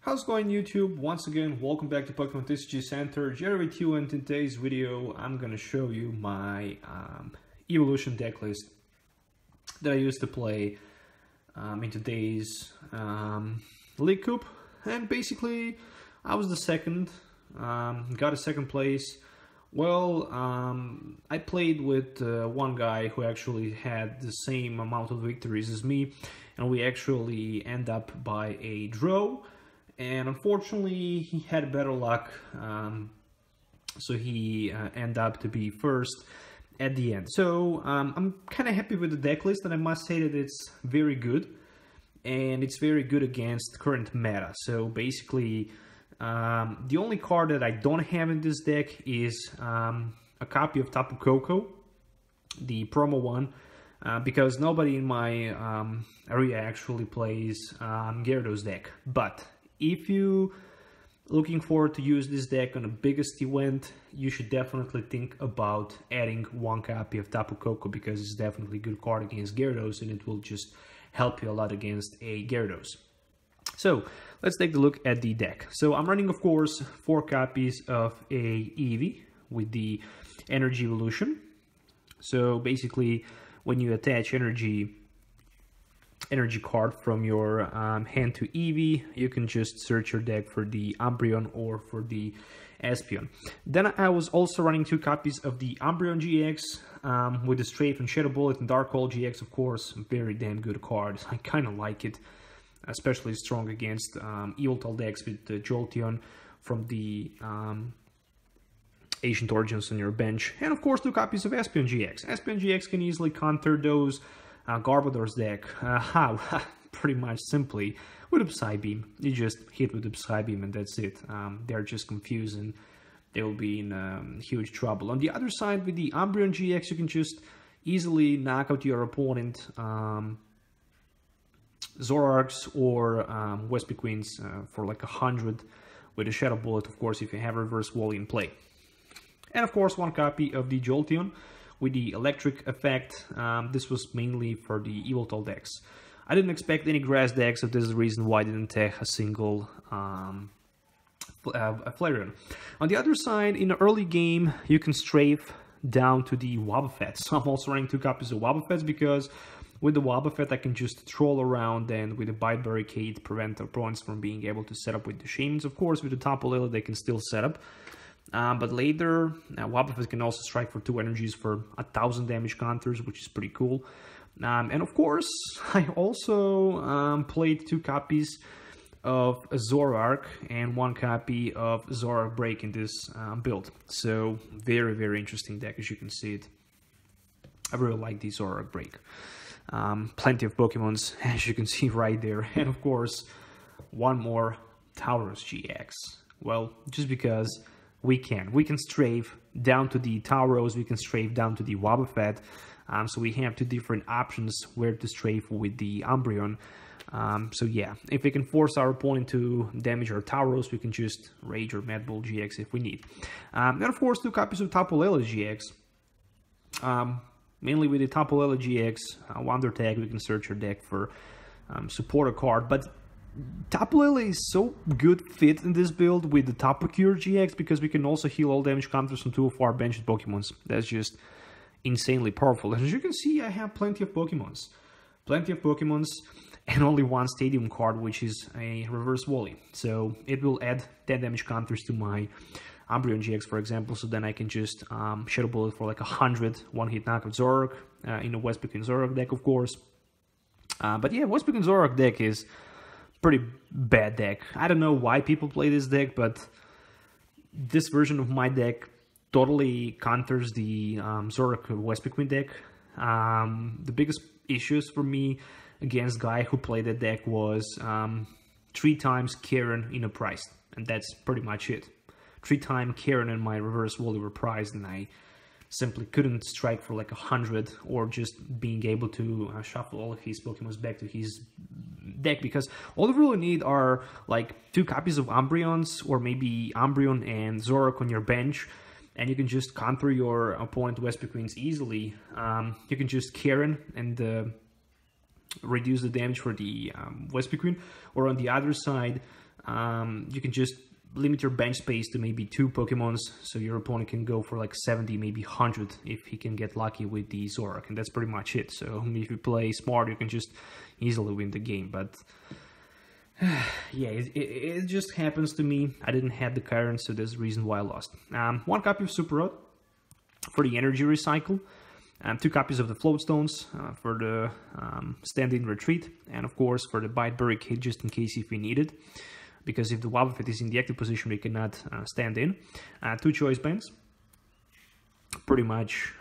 How's it going, YouTube? Once again, welcome back to Pokemon TCG Center. Jerry with you, and in today's video I'm gonna show you my evolution deck list that I used to play in today's League Cup. And basically I was the second, got a second place. Well, I played with one guy who actually had the same amount of victories as me, and we actually end up by a draw. And unfortunately, he had better luck, so he ended up to be first at the end. So I'm kind of happy with the deck list, and I must say that it's very good, and it's very good against current meta. So basically, the only card that I don't have in this deck is a copy of Tapu Koko, the promo one, because nobody in my area actually plays Gyarados deck. But if you looking forward to use this deck on a biggest event, you should definitely think about adding one copy of Tapu Koko, because it's definitely a good card against Gyarados, and it will just help you a lot against a Gyarados. So let's take a look at the deck. So I'm running, of course, 4 copies of a Eevee with the Energy Evolution. So basically, when you attach energy card from your hand to Eevee, you can just search your deck for the Umbreon or for the Espeon. Then I was also running 2 copies of the Umbreon GX with the Strafe and Shadow Bullet and Dark Hole GX, of course. Very damn good card. I kind of like it, especially strong against Yveltal decks with the Jolteon from the Ancient Origins on your bench. And of course 2 copies of Espeon GX. Espeon GX can easily counter those Garbodor's deck. How? Pretty much simply with a Psybeam. You just hit with the Psybeam and that's it. They're just confused and they will be in huge trouble. On the other side, with the Umbreon GX, you can just easily knock out your opponent Zoroarks or Vespiquens for like 100 with a Shadow Bullet, of course, if you have Reverse Wally in play. And of course 1 copy of the Jolteon with the electric effect. This was mainly for the Yveltal decks. I didn't expect any grass decks, so this is the reason why I didn't take a single Flareon. On the other side, in the early game, you can strafe down to the Wobbuffet. So I'm also running 2 copies of Wobbuffets, because with the Wobbuffet I can just troll around and with the Bite Barricade prevent opponents from being able to set up with the Shamans. Of course, with the Tapu Lele they can still set up. But later, Wobbuffet can also strike for 2 energies for 1000 damage counters, which is pretty cool. And of course, I also played 2 copies of Zoroark and 1 copy of Zoroark Break in this build. So very, very interesting deck, as you can see it. I really like the Zoroark Break. Plenty of Pokemons, as you can see right there. And of course, 1 more Tauros GX. Well, just because we can strafe down to the Tauros, we can strafe down to the Wobbuffet. So we have 2 different options where to strafe with the Umbreon. So yeah, if we can force our opponent to damage our Tauros, we can just Rage or Mad Bull GX if we need. And of course 2 copies of Tapu Lele GX. Mainly with the Tapu Lele GX, Wonder Tag, we can search your deck for support a card. But Tapu Lele is so good fit in this build with the Tapu Cure GX, because we can also heal all damage counters from 2 of our benched Pokemons. That's just insanely powerful. As you can see, I have plenty of Pokemons. And only 1 Stadium card, which is a Reverse Wally. So it will add 10 damage counters to my Umbreon GX, for example, so then I can just Shadow Bullet for like 100 one-hit knockout Zoroark in a Vespiquen Zoroark deck, of course. But yeah, Vespiquen Zoroark deck is pretty bad deck. I don't know why people play this deck, but this version of my deck totally counters the Zoroark Vespiquen deck. The biggest issues for me against guy who played that deck was 3 times Karen in a price, and that's pretty much it. 3 times Karen and my Reverse Wally were priced, and I simply couldn't strike for like 100, or just being able to shuffle all of his Pokemons back to his deck, because all you really need are like 2 copies of Umbreons, or maybe Umbreon and Zoroark on your bench, and you can just counter your opponent Vespiquens easily. You can just Karen and reduce the damage for the Vespiquen, or on the other side, you can just limit your bench space to maybe 2 Pokemons, so your opponent can go for like 70, maybe 100 if he can get lucky with the Zoroark, and that's pretty much it. So if you play smart, you can just easily win the game. But yeah, it just happens to me. I didn't have the current, so there's the reason why I lost. 1 copy of Super Rod for the energy recycle, 2 copies of the Float Stones for the stand-in retreat, and of course for the Bite Barricade just in case if we need it. Because if the Wobbuffet is in the active position, we cannot stand in. 2 Choice Bands. Pretty much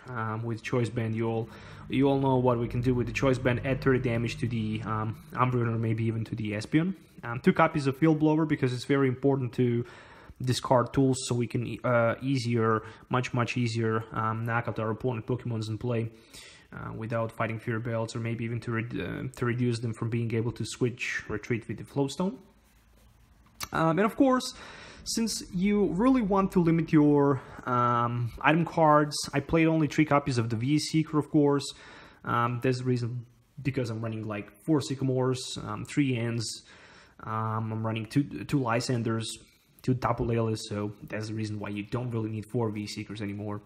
with Choice Band, you all know what we can do with the Choice Band. Add 30 damage to the Umbreon or maybe even to the Espeon. 2 copies of Field Blower, because it's very important to discard tools so we can much easier knock out our opponent Pokemons in play without fighting Fear Belts, or maybe even to reduce them from being able to switch retreat with the Float Stone. And of course, since you really want to limit your item cards, I played only 3 copies of the V Seeker, of course. There's the reason, because I'm running like 4 Sycamores, 3 Ends, I'm running 2 Lysanders, 2 Tapu Leles, so that's the reason why you don't really need 4 V Seekers anymore.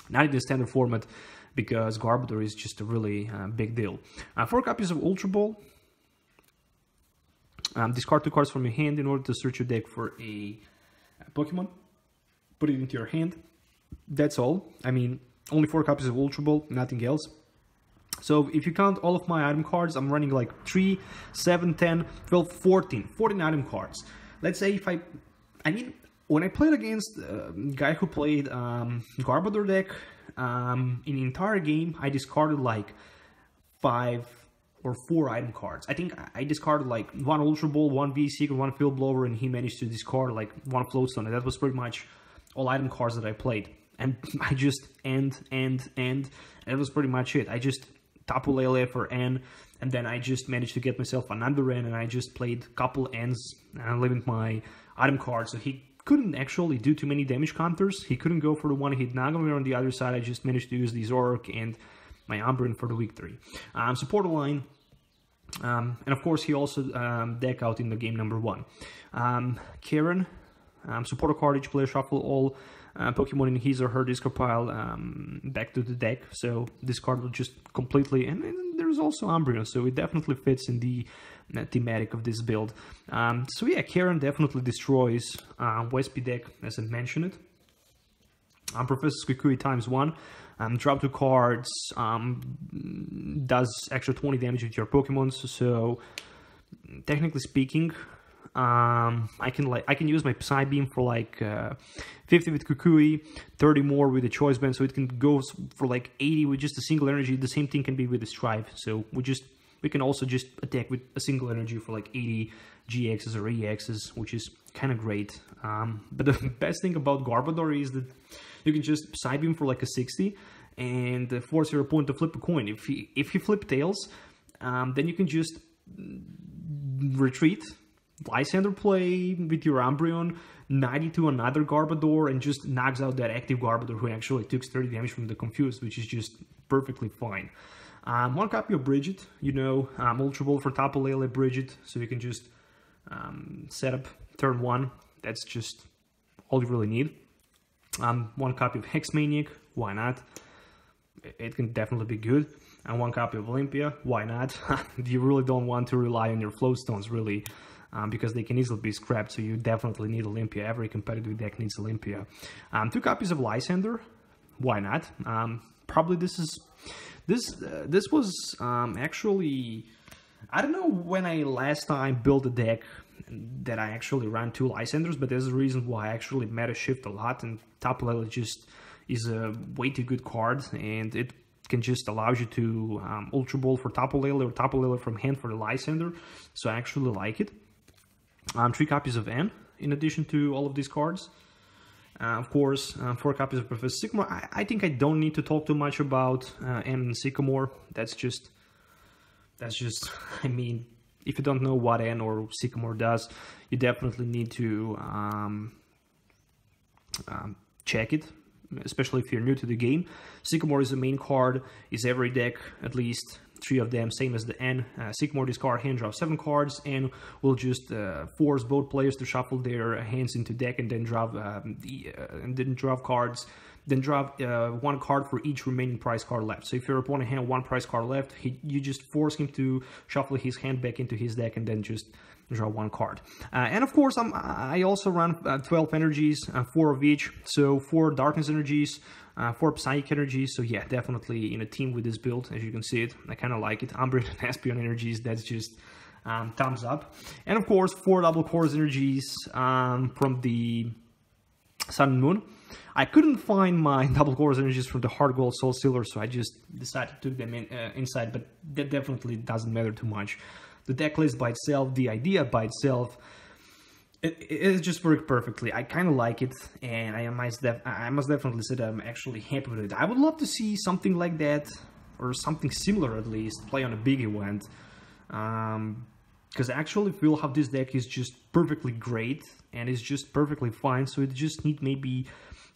Not in the standard format, because Garbodor is just a really big deal. 4 copies of Ultra Ball. Discard 2 cards from your hand in order to search your deck for a Pokemon. Put it into your hand. That's all. I mean, only 4 copies of Ultra Ball, nothing else. So if you count all of my item cards, I'm running like 3, 7, 10, 12, 14 item cards. Let's say if I mean, when I played against a guy who played Garbodor deck, in the entire game, I discarded like 5 or 4 item cards. I think I discarded like 1 Ultra Ball, 1 V Seeker, 1 Field Blower, and he managed to discard like 1 Float Stone, and that was pretty much all item cards that I played. And I just and that was pretty much it. I just Tapu Lele for N, and then I just managed to get myself another N, and I just played a couple Ns and limit my item cards, so he couldn't actually do too many damage counters. He couldn't go for the one-hit Nagamir on the other side. I just managed to use the Zoroark and my Umbreon for the week 3. Supporter line, and of course he also deck out in the game number 1. Karen, supporter card, each player shuffle all Pokemon in his or her discard pile back to the deck, so this card will just completely, and there's also Umbreon, so it definitely fits in the thematic of this build. So yeah, Karen definitely destroys Wespy deck, as I mentioned it. Professor Kukui ×1, drop 2 cards, does extra 20 damage with your Pokemon, so technically speaking, I can use my Psybeam for like 50 with Kukui, 30 more with the Choice Band, so it can go for like 80 with just a single energy. The same thing can be with the Strive, so we can also just attack with a single energy for like 80 GXs or EXs, which is kind of great. But the best thing about Garbodor is that you can just Psybeam for like a 60 and force your opponent to flip a coin. If he flip tails, then you can just retreat, Lysander play with your Umbreon, 90 to another Garbodor, and just knocks out that active Garbodor who actually took 30 damage from the Confused, which is just perfectly fine. 1 copy of Bridget, you know, Ultra Ball for Tapu Lele Bridget, so you can just set up turn 1. That's just all you really need. 1 copy of Hex Maniac, why not? It can definitely be good. And 1 copy of Olympia, why not? You really don't want to rely on your Float Stones, really, because they can easily be scrapped, so you definitely need Olympia. Every competitive deck needs Olympia. 2 copies of Lysander, why not? Probably this was actually, I don't know when I last time built a deck that I actually ran 2 Lysanders, but there's a reason why I actually meta shift a lot, and Tapu Lele just is a way too good card, and it can just allow you to Ultra Ball for Tapu Lele or Tapu Lele from hand for the Lysander, so I actually like it. 3 copies of N in addition to all of these cards. Of course, 4 copies of Professor Sycamore. I think I don't need to talk too much about N and Sycamore. That's just, I mean, if you don't know what N or Sycamore does, you definitely need to check it, especially if you're new to the game. Sycamore is the main card, is every deck at least 3 of them, same as the N. Sycamore discard, hand draw 7 cards, and will just force both players to shuffle their hands into deck and then draw cards. Then draw 1 card for each remaining prize card left. So if your opponent has 1 prize card left, you just force him to shuffle his hand back into his deck and then just draw 1 card. And of course, I also run 12 energies, 4 of each. So 4 darkness energies, 4 psychic energies. So yeah, definitely in a team with this build, as you can see it. I kind of like it. Umbreon and Espeon energies, that's just thumbs up. And of course, 4 double cores energies from the Sun and Moon. I couldn't find my double cores energies from the Hard Gold, Soul Silver, so I just decided to put them inside, but that definitely doesn't matter too much. The deck list by itself, the idea by itself, it just worked perfectly. I kind of like it, and I must definitely say that I'm actually happy with it. I would love to see something like that, or something similar at least, play on a big event. Because I actually feel how this deck is just perfectly great, and it's just perfectly fine, so it just needs maybe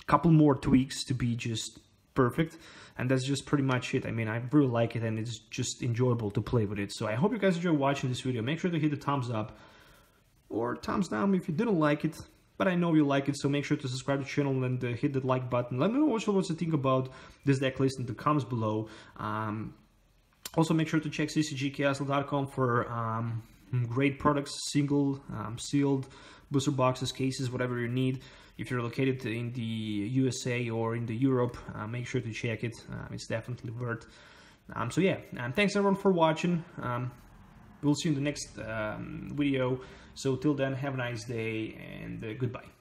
a couple more tweaks to be just perfect, and that's just pretty much it. I mean, I really like it, and it's just enjoyable to play with it. So I hope you guys enjoy watching this video. Make sure to hit the thumbs up, or thumbs down if you didn't like it, but I know you like it, so make sure to subscribe to the channel and hit that like button. Let me know also what you think about this deck list in the comments below. Also, make sure to check ccgcastle.com for great products, single, sealed, booster boxes, cases, whatever you need. If you're located in the USA or in the Europe, make sure to check it. It's definitely worth. So yeah, thanks everyone for watching. We'll see you in the next video. So till then, have a nice day and goodbye.